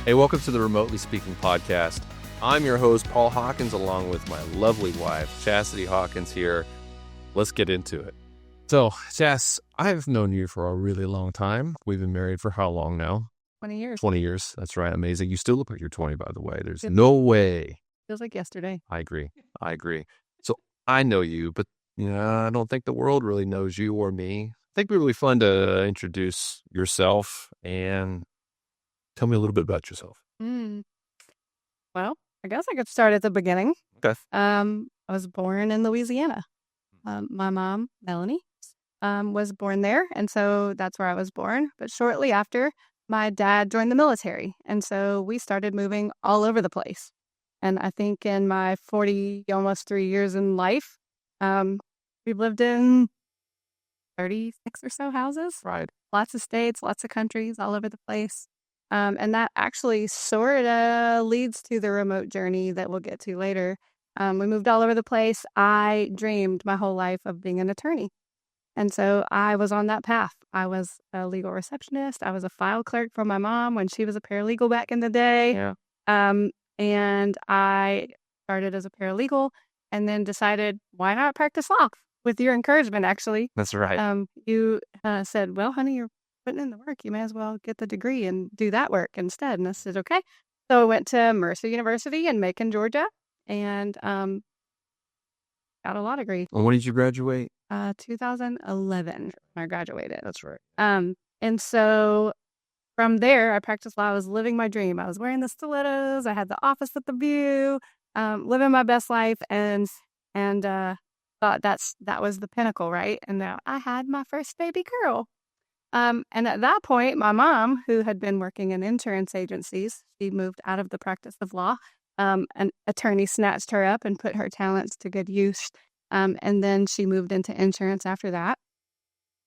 Hey, welcome to the Remotely Speaking podcast. I'm your host, Paul Hawkins, along with my lovely wife, Chastity Hawkins here. Let's get into it. So, Chas, I've known you for a really long time. We've been married for how long now? 20 years. 20 years. That's right. Amazing. You still look like you're 20, by the way. There's no way. Feels like yesterday. I agree. So, I know you, but I don't think the world really knows you or me. I think it'd be really fun to introduce yourself and tell me a little bit about yourself. Well, I guess I could start at the beginning. Okay. I was born in Louisiana. My mom, Melanie, was born there, and so that's where I was born. But shortly after, my dad joined the military, and so we started moving all over the place. And I think in my 40, almost 3 years in life, we've lived in 36 or so houses. Right. Lots of states, lots of countries, all over the place. And that actually sort of leads to the remote journey that we'll get to later. We moved all over the place. I dreamed my whole life of being an attorney. And so I was on that path. I was a legal receptionist. I was a file clerk for my mom when she was a paralegal back in the day. Yeah. And I started as a paralegal and then decided, why not practice law? With your encouragement, actually. That's right. You said, well, honey, you're putting in the work. You may as well get the degree and do that work instead. And I said, okay. So I went to Mercer University in Macon, Georgia, and got a law degree. And when did you graduate? 2011, I graduated. That's right. And so from there, I practiced law. I was living my dream. I was wearing the stilettos. I had the office with the view, living my best life, and thought that was the pinnacle, right? And now I had my first baby girl. And at that point, my mom, who had been working in insurance agencies, she moved out of the practice of law. An attorney snatched her up and put her talents to good use. And then she moved into insurance after that.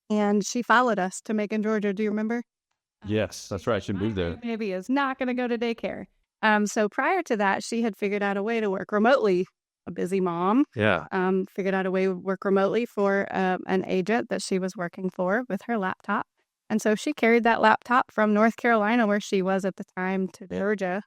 And she followed us to Macon, Georgia. Do you remember? Yes, that's right. She moved there. Baby is not going to go to daycare. So prior to that, she had figured out a way to work remotely. A busy mom. Yeah. Figured out a way to work remotely for an agent that she was working for with her laptop. And so she carried that laptop from North Carolina, where she was at the time, to Georgia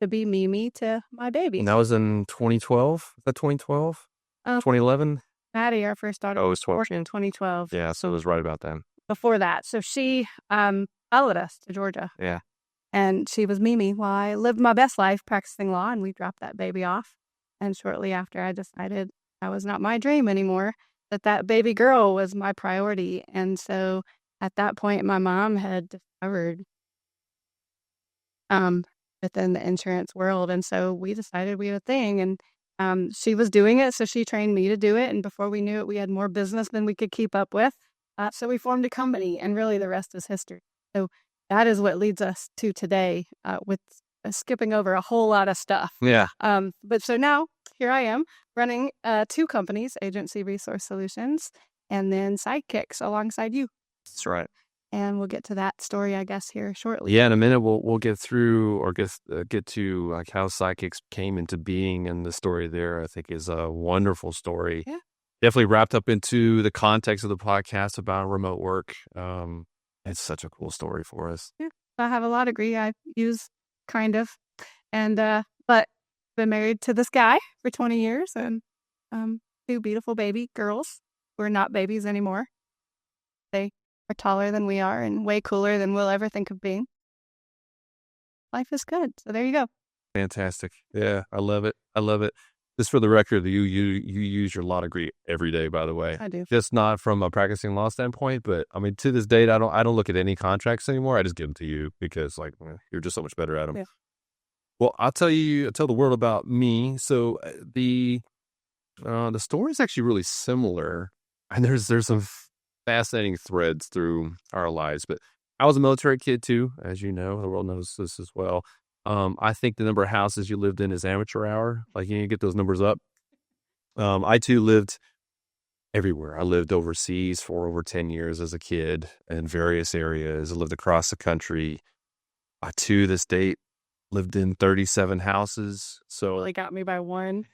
to be Mimi to my baby. And that was in 2012? Is that 2012? 2011? Maddie, our first daughter, was 12. born in 2012. Yeah, so it was right about then. Before that. So she followed us to Georgia. Yeah. And she was Mimi while I lived my best life practicing law, and we dropped that baby off. And shortly after, I decided that was not my dream anymore, that baby girl was my priority. And so at that point, my mom had discovered within the insurance world. And so we decided we had a thing. And she was doing it, so she trained me to do it. And before we knew it, we had more business than we could keep up with. So we formed a company, and really the rest is history. So that is what leads us to today with skipping over a whole lot of stuff. Yeah. But so now here I am running 2 companies, Agency Resource Solutions, and then Sidekicks alongside you. That's right. And we'll get to that story, I guess, here shortly. Yeah, in a minute we'll get through or get to like how Sidekicks came into being, and the story there I think is a wonderful story. Yeah. Definitely wrapped up into the context of the podcast about remote work. It's such a cool story for us. Yeah. I have a law degree I use, kind of. And but been married to this guy for 20 years and 2 beautiful baby girls who are not babies anymore. They are taller than we are and way cooler than we'll ever think of being. Life is good. So there you go. Fantastic. Yeah, I love it. Just for the record, you use your law degree every day, by the way. I do. Just not from a practicing law standpoint, but I mean, to this date, I don't look at any contracts anymore. I just give them to you because you're just so much better at them. Yeah. Well, I'll tell the world about me. So the story is actually really similar, and there's some fascinating threads through our lives. But I was a military kid too, as you know. The world knows this as well. I think the number of houses you lived in is amateur hour. Like you need to get those numbers up. I too lived everywhere. I lived overseas for over 10 years as a kid in various areas. I lived across the country. I to this date lived in 37 houses. So Really got me by one.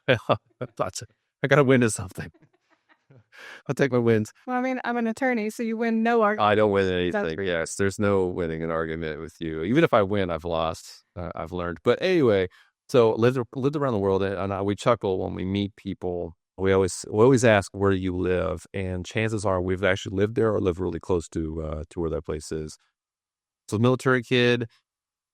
I got to win at something. I'll take my wins. Well, I mean, I'm an attorney, so you win no argument. I don't win That's anything. Yes, there's no winning an argument with you. Even if I win, I've lost. I've learned. But anyway, so lived around the world, and we chuckle when we meet people. We always ask where you live, and chances are we've actually lived there or live really close to where that place is. So military kid,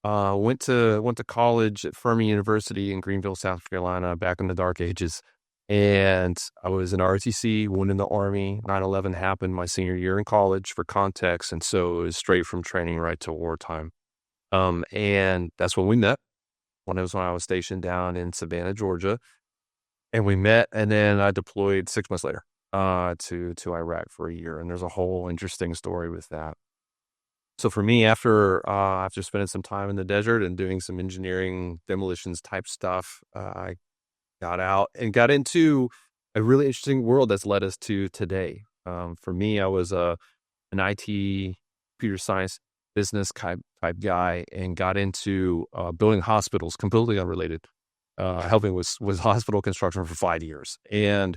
went to college at Fermi University in Greenville, South Carolina, back in the dark ages. And I was in ROTC, went in the Army. 9/11 happened my senior year in college for context. And so it was straight from training right to wartime. And that's when we met. When I was stationed down in Savannah, Georgia. And we met, and then I deployed 6 months later to Iraq for a year. And there's a whole interesting story with that. So for me, after spending some time in the desert and doing some engineering demolitions type stuff, I got out and got into a really interesting world that's led us to today. For me, I was an IT, computer science, business type guy, and got into building hospitals, completely unrelated, helping with hospital construction for 5 years. And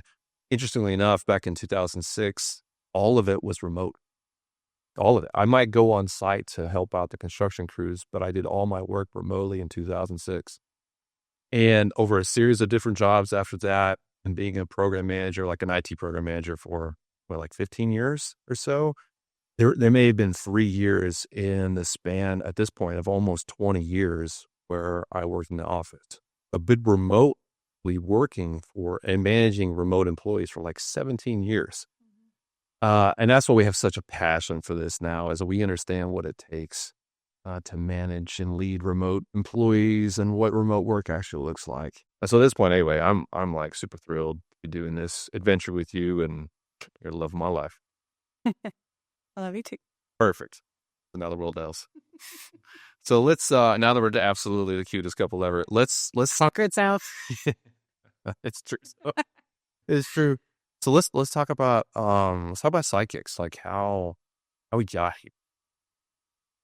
interestingly enough, back in 2006, all of it was remote. All of it. I might go on site to help out the construction crews, but I did all my work remotely in 2006. And over a series of different jobs after that, and being a program manager, like an IT program manager for like 15 years or so, there may have been 3 years in the span at this point of almost 20 years where I worked in the office. A bit remotely working for and managing remote employees for like 17 years. And that's why we have such a passion for this now, is we understand what it takes to manage and lead remote employees and what remote work actually looks like. And so at this point, anyway, I'm like super thrilled to be doing this adventure with you, and you're the love of my life. I love you too. Perfect. Now the world else. So let's now that we're absolutely the cutest couple ever, let's talk. Good South. It's true. It's true. So let's talk about sidekicks, like how we got here.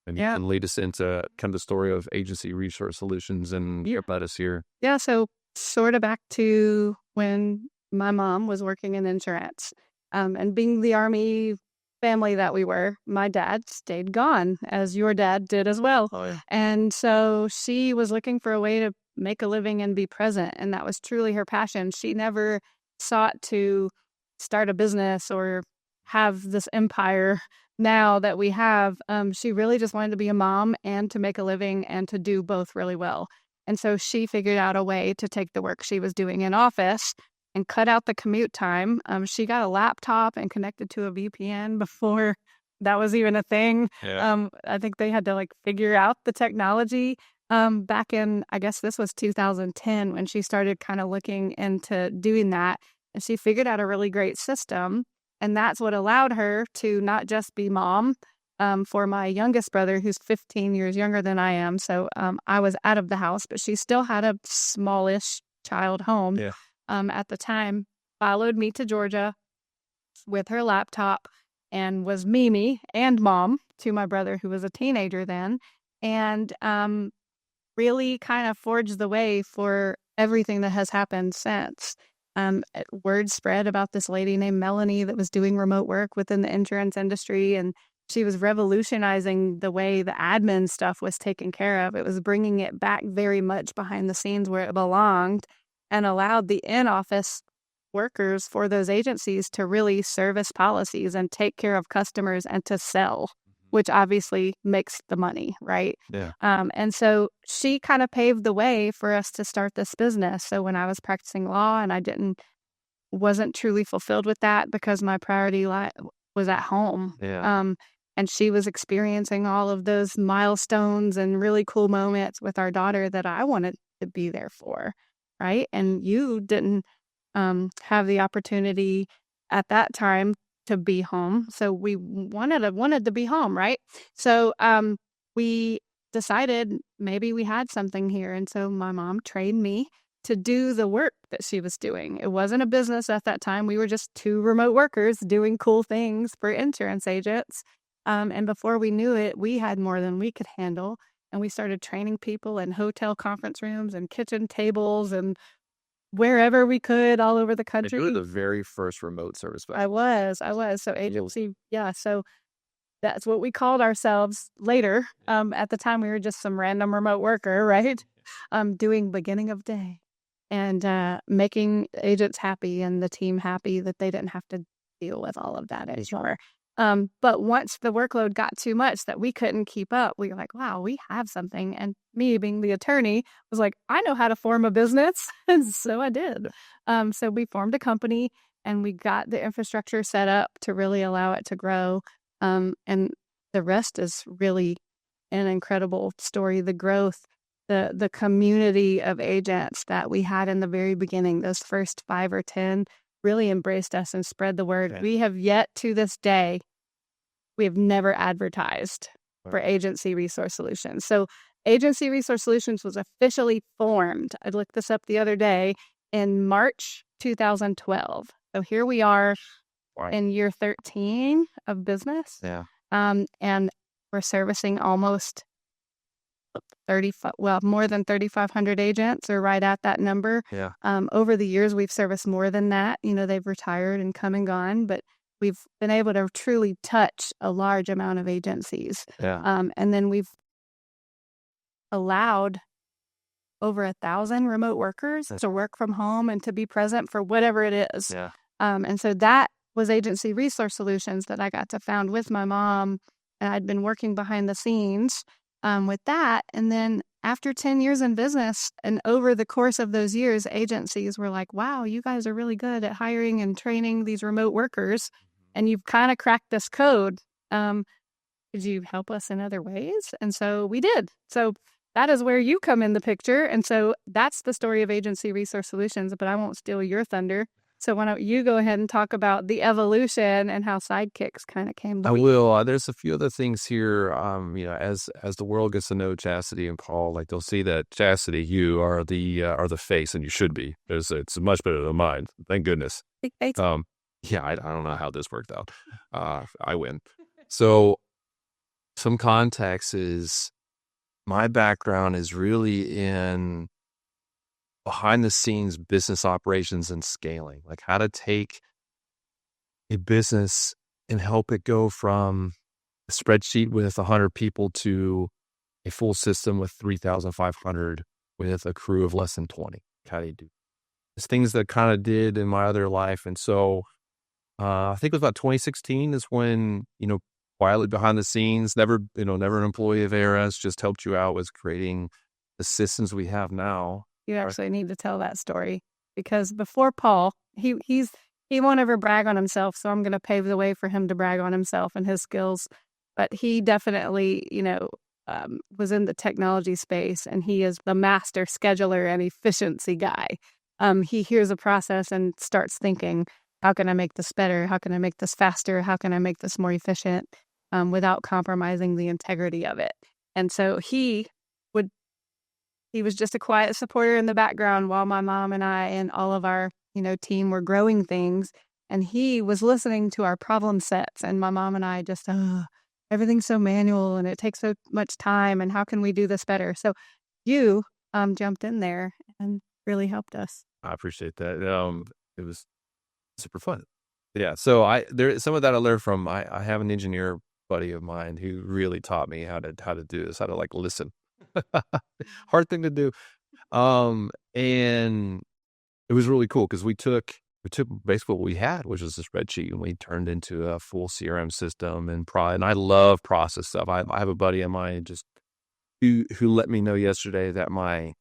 And you Yeah. can lead us into kind of the story of Agency Resource Solutions and get us here. Yeah. So sort of back to when my mom was working in insurance, and being the Army family that we were, my dad stayed gone, as your dad did as well. Oh yeah. And so she was looking for a way to make a living and be present. And that was truly her passion. She never sought to start a business or have this empire now that we have. She really just wanted to be a mom and to make a living and to do both really well. And so she figured out a way to take the work she was doing in office and cut out the commute time. She got a laptop and connected to a VPN before that was even a thing. Yeah. I think they had to like figure out the technology back in, I guess this was 2010 when she started kind of looking into doing that. And she figured out a really great system. And that's what allowed her to not just be mom for my youngest brother, who's 15 years younger than I am. So I was out of the house, but she still had a smallish child home at the time. Followed me to Georgia with her laptop and was Mimi and mom to my brother, who was a teenager then. And really kind of forged the way for everything that has happened since. Word spread about this lady named Melanie that was doing remote work within the insurance industry, and she was revolutionizing the way the admin stuff was taken care of. It was bringing it back very much behind the scenes where it belonged and allowed the in-office workers for those agencies to really service policies and take care of customers and to sell, which obviously makes the money, right? Yeah. And so she kind of paved the way for us to start this business. So when I was practicing law and I wasn't truly fulfilled with that because my priority was at home. Yeah. And she was experiencing all of those milestones and really cool moments with our daughter that I wanted to be there for, right? And you didn't have the opportunity at that time to be home. So we wanted to be home, right? So we decided maybe we had something here. And so my mom trained me to do the work that she was doing. It wasn't a business at that time. We were just two remote workers doing cool things for insurance agents. And before we knew it, we had more than we could handle. And we started training people in hotel conference rooms and kitchen tables and wherever we could all over the And you were country. the very first remote service back. I was. So It was agency, yeah. So that's what we called ourselves later. At the time, we were just some random remote worker, right? Doing beginning of day and making agents happy and the team happy that they didn't have to deal with all of that anymore. But once the workload got too much that we couldn't keep up, we were like, wow, we have something. And me being the attorney was like, I know how to form a business. And so I did. So we formed a company and we got the infrastructure set up to really allow it to grow. And the rest is really an incredible story. The growth, the community of agents that we had in the very beginning, those first 5 or 10, really embraced us and spread the word. Okay. We have yet to this day, we have never advertised for Agency Resource Solutions. So Agency Resource Solutions was officially formed. I looked this up the other day in March 2012. So here we are in year 13 of business. Yeah. And we're servicing almost 35, well, more than 3,500 agents, or right at that number. Yeah. Over the years, we've serviced more than that. You know, they've retired and come and gone, but we've been able to truly touch a large amount of agencies. Yeah. And then we've allowed over 1,000 remote workers to work from home and to be present for whatever it is. Yeah. And so that was Agency Resource Solutions that I got to found with my mom. And I'd been working behind the scenes with that. And then after 10 years in business and over the course of those years, agencies were like, wow, you guys are really good at hiring and training these remote workers. And you've kind of cracked this code. Could you help us in other ways? And so we did. So that is where you come in the picture. And so that's the story of Agency Resource Solutions, but I won't steal your thunder. So why don't you go ahead and talk about the evolution and how Sidekicks kind of came to I be? will. There's a few other things here. As the world gets to know Chastity and Paul, like they'll see that Chastity, you are the face, and you should be. It's much better than mine. Thank goodness. Yeah, I don't know how this worked out. I win. So some context is my background is really in behind the scenes business operations and scaling, like how to take a business and help it go from a spreadsheet with 100 people to a full system with 3,500 with a crew of less than 20. How do you do? It's things that kind of did in my other life. And so I think it was about 2016 is when, quietly behind the scenes, never an employee of ARS, just helped you out with creating the systems we have now. You actually need to tell that story because before Paul, he won't ever brag on himself. So I'm going to pave the way for him to brag on himself and his skills. But he definitely, was in the technology space, and he is the master scheduler and efficiency guy. He hears a process and starts thinking, how can I make this better? How can I make this faster? How can I make this more efficient without compromising the integrity of it? And so he was just a quiet supporter in the background while my mom and I and all of our, team were growing things. And he was listening to our problem sets. And my mom and I just, everything's so manual and it takes so much time. And how can we do this better? So you jumped in there and really helped us. I appreciate that. It was super fun. Yeah. So some of that I learned from, I have an engineer buddy of mine who really taught me how to do this, how to like listen. Hard thing to do. And it was really cool because we took basically what we had, which was a spreadsheet, and we turned into a full CRM system and I love process stuff. I have a buddy of mine just who let me know yesterday that my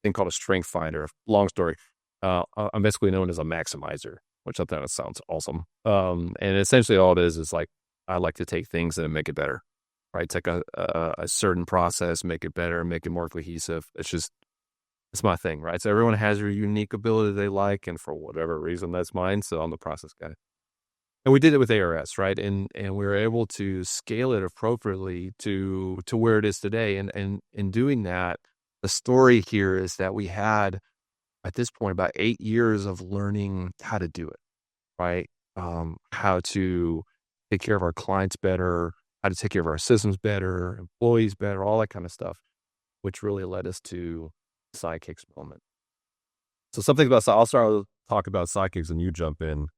thing called a strength finder, long story, I'm basically known as a maximizer, which I thought sounds awesome. And essentially all it is like, I like to take things and make it better. Right, take a certain process, make it better, make it more cohesive. It's my thing, right? So everyone has their unique ability they like, and for whatever reason, that's mine. So I'm the process guy. And we did it with ARS, right? And we were able to scale it appropriately to where it is today. And in doing that, the story here is that we had at this point about 8 years of learning how to do it, right? How to take care of our clients better, how to take care of our systems better, employees better, all that kind of stuff, which really led us to Sidekicks moment. So something about I'll start to talk about sidekicks and you jump in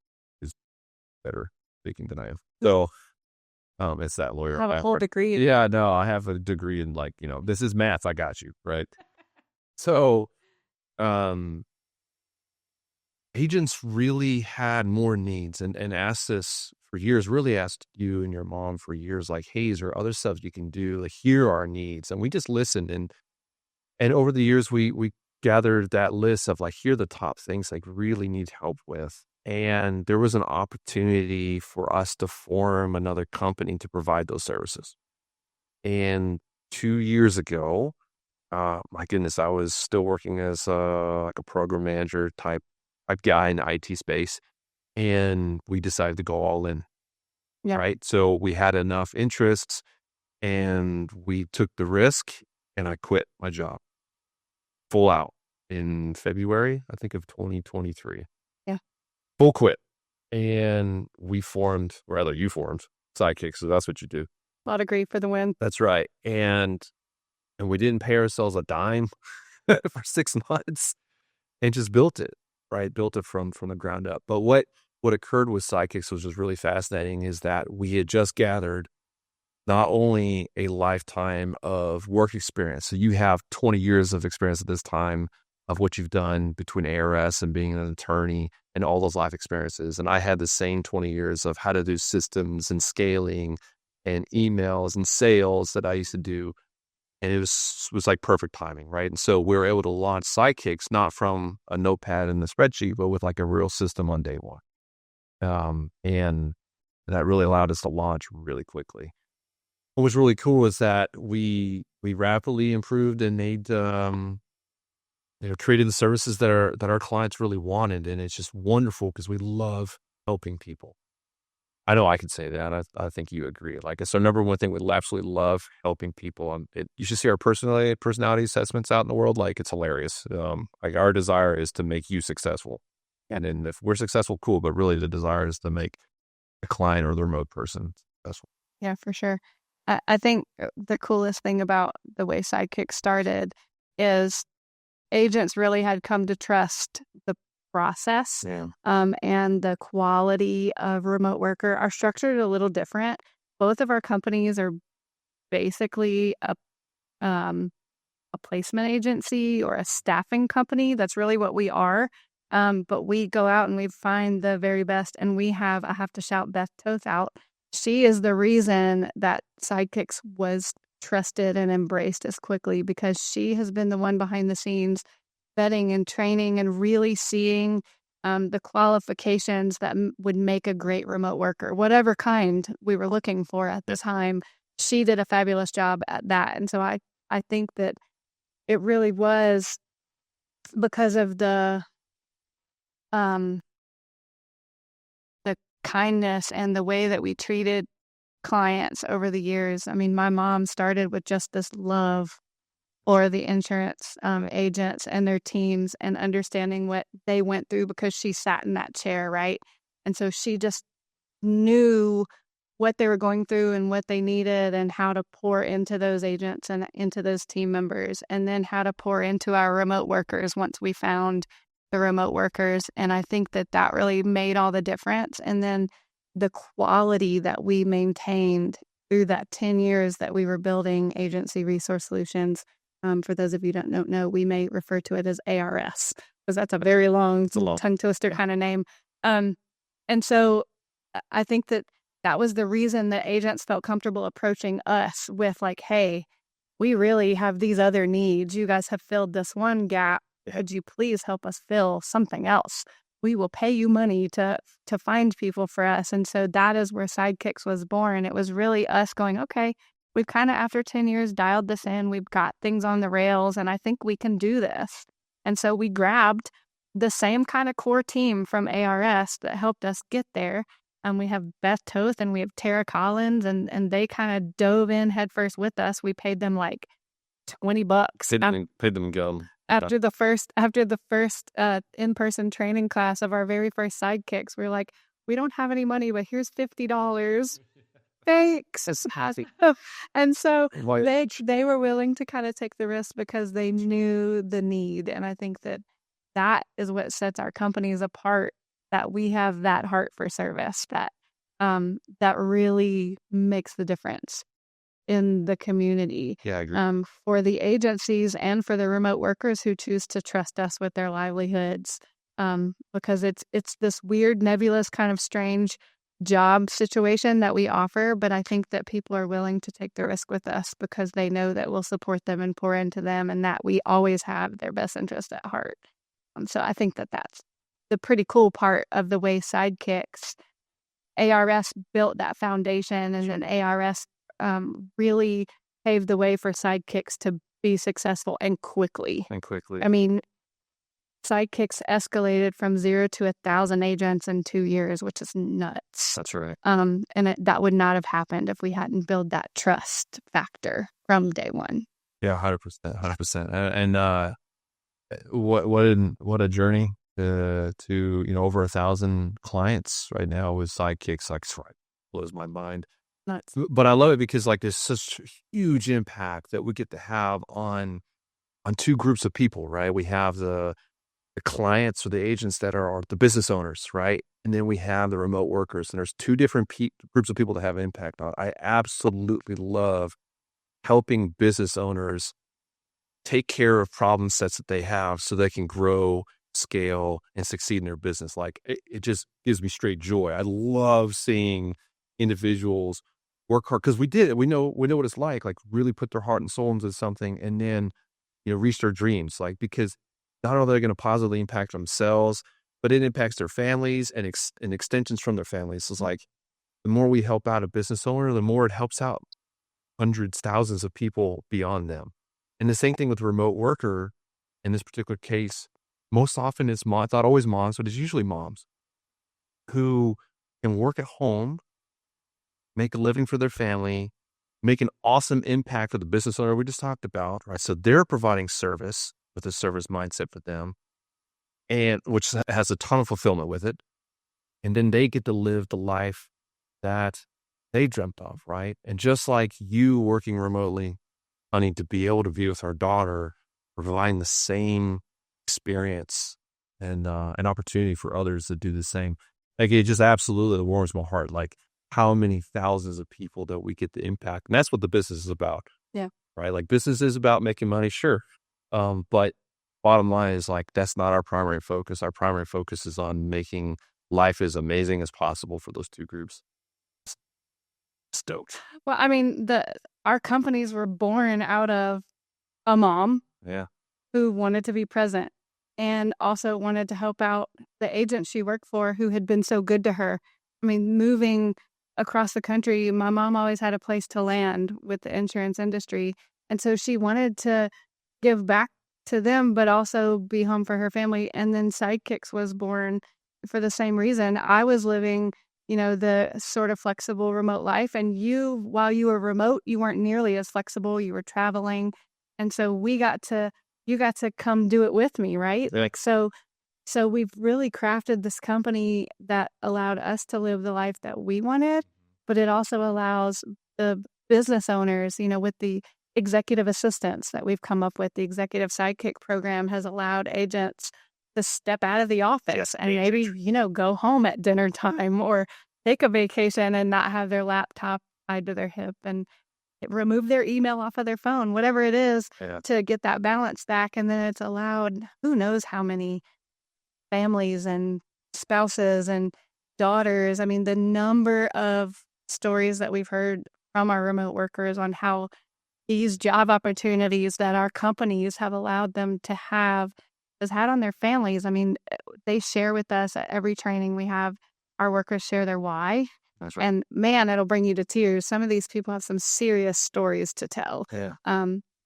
is better speaking than I am. So it's that lawyer. Have a whole degree. Yeah, no, I have a degree in this is math. I got you, right? So um agents really had more needs and asked us for years, really asked you and your mom for years, like, hey, is there other stuff you can do? Like, here are our needs. And we just listened. And over the years, we gathered that list of like, here are the top things like really need help with. And there was an opportunity for us to form another company to provide those services. And 2 years ago, my goodness, I was still working as like a program manager type guy in the IT space, and we decided to go all in. Yeah. Right, so we had enough interests, and we took the risk, and I quit my job full out in February, I think of 2023. Yeah. Full quit, and we formed, or rather, you formed Sidekick. So that's what you do. A lot of grief for the win. That's right, and we didn't pay ourselves a dime for 6 months. And just built it, right? Built it from the ground up. But what occurred with Sidekicks, which was really fascinating, is that we had just gathered not only a lifetime of work experience. So you have 20 years of experience at this time of what you've done between ARS and being an attorney and all those life experiences. And I had the same 20 years of how to do systems and scaling and emails and sales that I used to do. And it was like perfect timing, right? And so we were able to launch Sidekicks, not from a notepad in the spreadsheet, but with like a real system on day one. And that really allowed us to launch really quickly. What was really cool is that we rapidly improved and made created the services that our clients really wanted, and it's just wonderful because we love helping people. I know I could say that. I think you agree. Like, it's our number one thing. We absolutely love helping people. You should see our personality assessments out in the world. Like, it's hilarious. Like, our desire is to make you successful. And then if we're successful, cool. But really the desire is to make a client or the remote person successful. Yeah, for sure. I think the coolest thing about the way Sidekick started is agents really had come to trust the process. Yeah. And the quality of remote worker are structured a little different. Both of our companies are basically a placement agency or a staffing company. That's really what we are. But we go out and we find the very best. And I have to shout Beth Toth out. She is the reason that Sidekicks was trusted and embraced as quickly, because she has been the one behind the scenes vetting and training and really seeing the qualifications that would make a great remote worker, whatever kind we were looking for at the time. She did a fabulous job at that. And so I think that it really was because of the kindness and the way that we treated clients over the years. I mean, my mom started with just this love for the insurance agents and their teams and understanding what they went through because she sat in that chair, right? And so she just knew what they were going through and what they needed and how to pour into those agents and into those team members, and then how to pour into our remote workers once we found the remote workers. And I think that really made all the difference. And then the quality that we maintained through that 10 years that we were building Agency Resource Solutions. For those of you who don't know, we may refer to it as ARS, because that's a very long tongue twister kind of name. And so I think that was the reason that agents felt comfortable approaching us with like, hey, we really have these other needs. You guys have filled this one gap. Could you please help us fill something else? We will pay you money to find people for us. And so that is where Sidekicks was born. It was really us going, okay, we've kind of, after 10 years, dialed this in. We've got things on the rails, and I think we can do this. And so we grabbed the same kind of core team from ARS that helped us get there. And we have Beth Toth and we have Tara Collins, and they kind of dove in headfirst with us. We paid them like $20. Paid them gum. After the first in-person training class of our very first Sidekicks, we were like, we don't have any money, but here's $50. Thanks. And so they were willing to kind of take the risk because they knew the need. And I think that that is what sets our companies apart, that we have that heart for service that really makes the difference in the community, Yeah, I agree. for the agencies and for the remote workers who choose to trust us with their livelihoods, because it's this weird, nebulous, kind of strange job situation that we offer, but I think that people are willing to take the risk with us because they know that we'll support them and pour into them and that we always have their best interest at heart. So I think that that's the pretty cool part of the way Sidekicks ARS built that foundation, and then ARS really paved the way for Sidekicks to be successful and quickly. And quickly. I mean, Sidekicks escalated from 0 to 1,000 agents in 2 years, which is nuts. That's right. And that would not have happened if we hadn't built that trust factor from day one. Yeah, 100%, 100%. And what a journey to over 1,000 clients right now with Sidekicks. Like, right, blows my mind. Nuts. But I love it because like there's such a huge impact that we get to have on two groups of people, right? We have the clients or the agents that are the business owners, right? And then we have the remote workers, and there's two different groups of people to have impact on. I absolutely love helping business owners take care of problem sets that they have so they can grow, scale, and succeed in their business. Like it just gives me straight joy. I love seeing individuals work hard because we did it. We know what it's like really put their heart and soul into something and then, reach their dreams. Like, because not only are they going to positively impact themselves, but it impacts their families and extensions from their families. So it's like, the more we help out a business owner, the more it helps out hundreds, thousands of people beyond them. And the same thing with remote worker. In this particular case, most often it's moms, not always moms, but it's usually moms who can work at home, make a living for their family, make an awesome impact for the business owner we just talked about, right? So they're providing service with a service mindset for them, and which has a ton of fulfillment with it. And then they get to live the life that they dreamt of, right? And just like you working remotely, honey, to be able to be with our daughter, providing the same experience and an opportunity for others to do the same. Like, it just absolutely warms my heart. Like, how many thousands of people that we get to impact. And that's what the business is about. Yeah. Right? Like, business is about making money, sure. But bottom line is like, that's not our primary focus. Our primary focus is on making life as amazing as possible for those two groups. Stoked. Well, I mean, our companies were born out of a mom who wanted to be present and also wanted to help out the agent she worked for who had been so good to her. I mean, moving across the country, my mom always had a place to land with the insurance industry. And so she wanted to give back to them, but also be home for her family. And then Sidekicks was born for the same reason. I was living, the sort of flexible remote life. And while you were remote, you weren't nearly as flexible. You were traveling. And so you got to come do it with me, right? Yeah. So we've really crafted this company that allowed us to live the life that we wanted, but it also allows the business owners, with the executive assistants that we've come up with. The executive sidekick program has allowed agents to step out of the office and maybe, go home at dinner time or take a vacation and not have their laptop tied to their hip and remove their email off of their phone, whatever it is, to get that balance back. And then it's allowed who knows how many families and spouses and daughters. I mean, the number of stories that we've heard from our remote workers on how these job opportunities that our companies have allowed them to have has had on their families. I mean, they share with us at every training we have, our workers share their why. That's right. And man, it'll bring you to tears. Some of these people have some serious stories to tell. Yeah.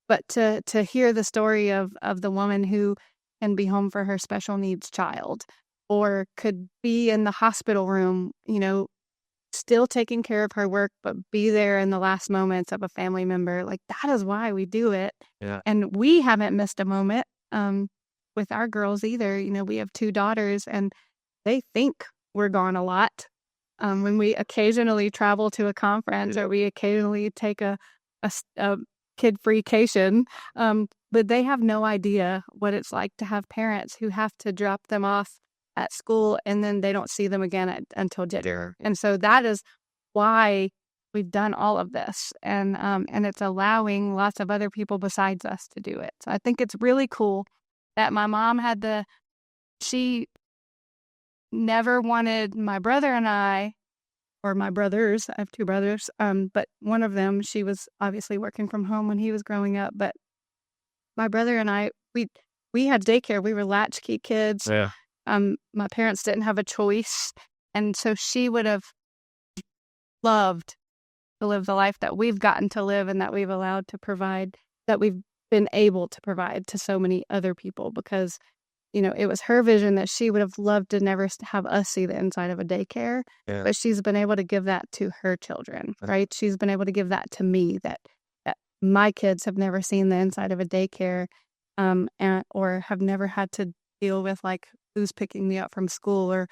But to hear the story of the woman who can be home for her special needs child or could be in the hospital room, still taking care of her work, but be there in the last moments of a family member. Like, that is why we do it. Yeah. And we haven't missed a moment with our girls either. We have 2 daughters and they think we're gone a lot. When we occasionally travel to a conference or we occasionally take a kid-free-cation, but they have no idea what it's like to have parents who have to drop them off at school and then they don't see them again until dinner. And so that is why we've done all of this, and it's allowing lots of other people besides us to do it. So I think it's really cool that my mom she never wanted my brother and I, or my brothers. I have two brothers, but one of them, she was obviously working from home when he was growing up. But my brother and I, we had daycare. We were latchkey kids. Yeah. My parents didn't have a choice, and so she would have loved to live the life that we've gotten to live and that we've allowed to provide, that we've been able to provide to so many other people, because it was her vision that she would have loved to never have us see the inside of a daycare, but she's been able to give that to her children, right? She's been able to give that to me, that my kids have never seen the inside of a daycare, or have never had to deal with like who's picking me up from school, or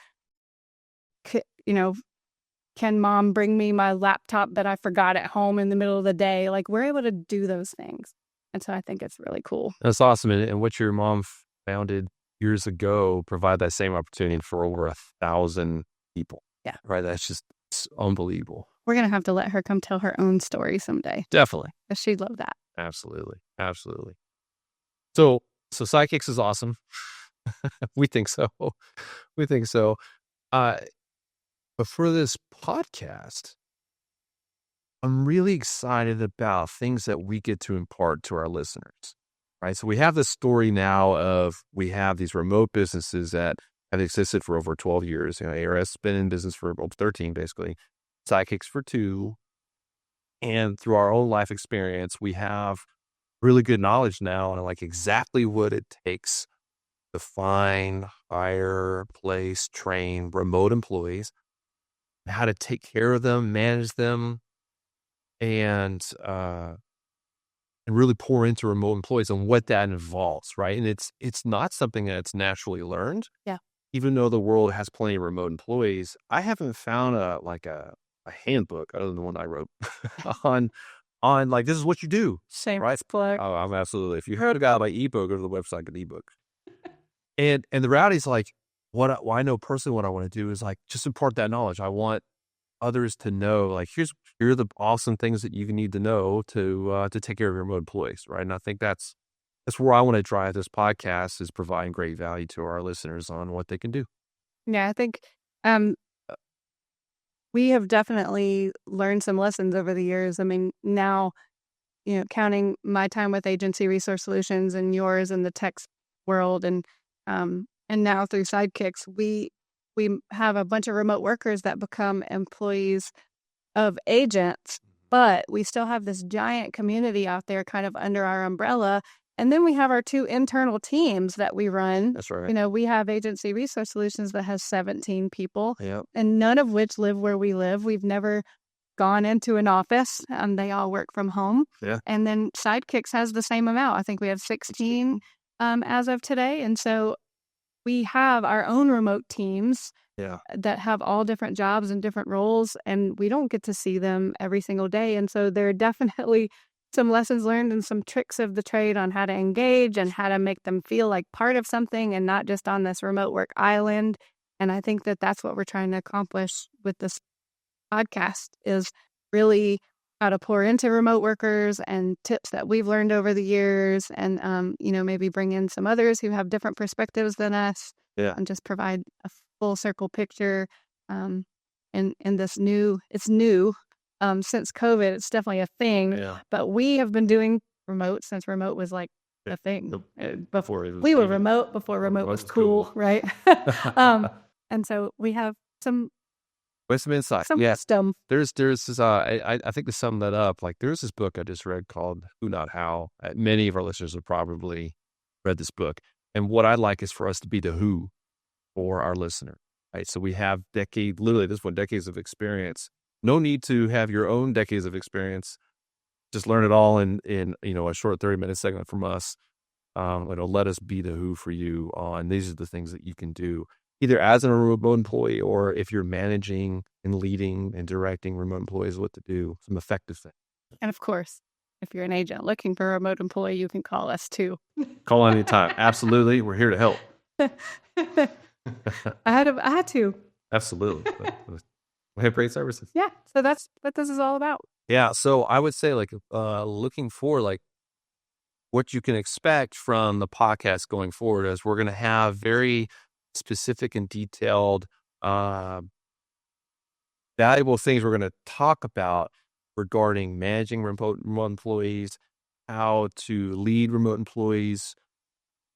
can mom bring me my laptop that I forgot at home in the middle of the day? Like, we're able to do those things. And so I think it's really cool. That's awesome. And what your mom founded years ago provide that same opportunity for over 1,000 people. Yeah. Right. It's unbelievable. We're going to have to let her come tell her own story someday. Definitely. She'd love that. Absolutely. Absolutely. So Sidekicks is awesome. We think so. We think so. But for this podcast, I'm really excited about things that we get to impart to our listeners, right? So we have this story now of, we have these remote businesses that have existed for over 12 years. ARS has been in business for over 13, basically. Sidekicks for 2. And through our own life experience, we have really good knowledge now on like exactly what it takes to find, hire, place, train remote employees, how to take care of them, manage them, and really pour into remote employees and what that involves, right? And it's not something that's naturally learned. Yeah. Even though the world has plenty of remote employees, I haven't found a handbook other than the one I wrote on like, this is what you do. Same, right? plug. Oh, I'm absolutely. If you heard about my ebook, go to the website, get the ebook. And the reality is like, I know personally what I want to do is like just impart that knowledge. I want others to know, like, here are the awesome things that you need to know to take care of your remote employees, right? And I think that's where I want to drive this podcast, is providing great value to our listeners on what they can do. Yeah, I think we have definitely learned some lessons over the years. I mean, now, counting my time with Agency Resource Solutions and yours in the tech world, and now through Sidekicks, we have a bunch of remote workers that become employees of agents, but we still have this giant community out there kind of under our umbrella. And then we have our 2 internal teams that we run. That's right. We have Agency Resource Solutions that has 17 people, Yep. and none of which live where we live. We've never gone into an office, and they all work from home. Yeah. And then Sidekicks has the same amount. I think we have 16 as of today. And so we have our own remote teams that have all different jobs and different roles, and we don't get to see them every single day. And so there are definitely some lessons learned and some tricks of the trade on how to engage and how to make them feel like part of something and not just on this remote work island. And I think that that's what we're trying to accomplish with this podcast, is really how to pour into remote workers and tips that we've learned over the years, and maybe bring in some others who have different perspectives than us, and just provide a full circle picture. And this it's new since COVID. It's definitely a thing, but we have been doing remote since remote was like a thing. Before we were remote, before remote was cool, right? And so we have some insight. Some wisdom. There's this, I think to sum that up, like, there's this book I just read called Who Not How. Many of our listeners have probably read this book. And what I'd like is for us to be the who for our listener, right? So we have decades of experience. No need to have your own decades of experience. Just learn it all in a short 30-minute segment from us. Let us be the who for you on these are the things that you can do, either as a remote employee or if you're managing and leading and directing remote employees, what to do, some effective things. And of course, if you're an agent looking for a remote employee, you can call us too. Call anytime. Absolutely. We're here to help. I had to. Absolutely. We have great services. Yeah. So that's what this is all about. Yeah. So I would say like looking for like what you can expect from the podcast going forward is we're going to have very specific and detailed, valuable things we're going to talk about regarding managing remote employees, how to lead remote employees,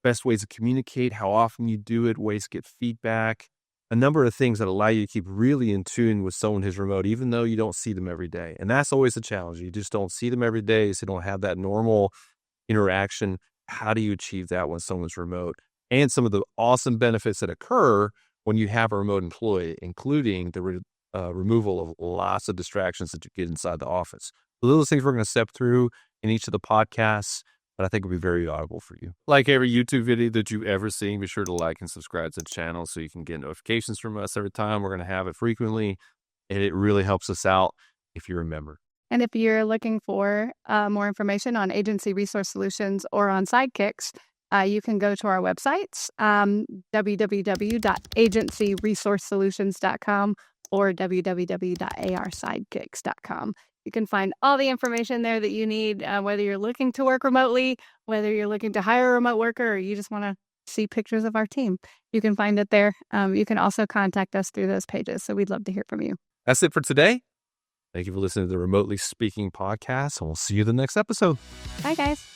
best ways to communicate, how often you do it, ways to get feedback, a number of things that allow you to keep really in tune with someone who's remote, even though you don't see them every day. And that's always the challenge. You just don't see them every day. So you don't have that normal interaction. How do you achieve that when someone's remote? And some of the awesome benefits that occur when you have a remote employee, including the removal of lots of distractions that you get inside the office. So those things we're going to step through in each of the podcasts that I think will be very valuable for you. Like every YouTube video that you've ever seen, be sure to like and subscribe to the channel so you can get notifications from us every time. We're going to have it frequently, and it really helps us out if you remember. And if you're looking for more information on agency resource solutions or on sidekicks, you can go to our websites, www.agencyresourcesolutions.com or www.arsidekicks.com. You can find all the information there that you need, whether you're looking to work remotely, whether you're looking to hire a remote worker, or you just want to see pictures of our team. You can find it there. You can also contact us through those pages. So we'd love to hear from you. That's it for today. Thank you for listening to the Remotely Speaking podcast, and we'll see you in the next episode. Bye, guys.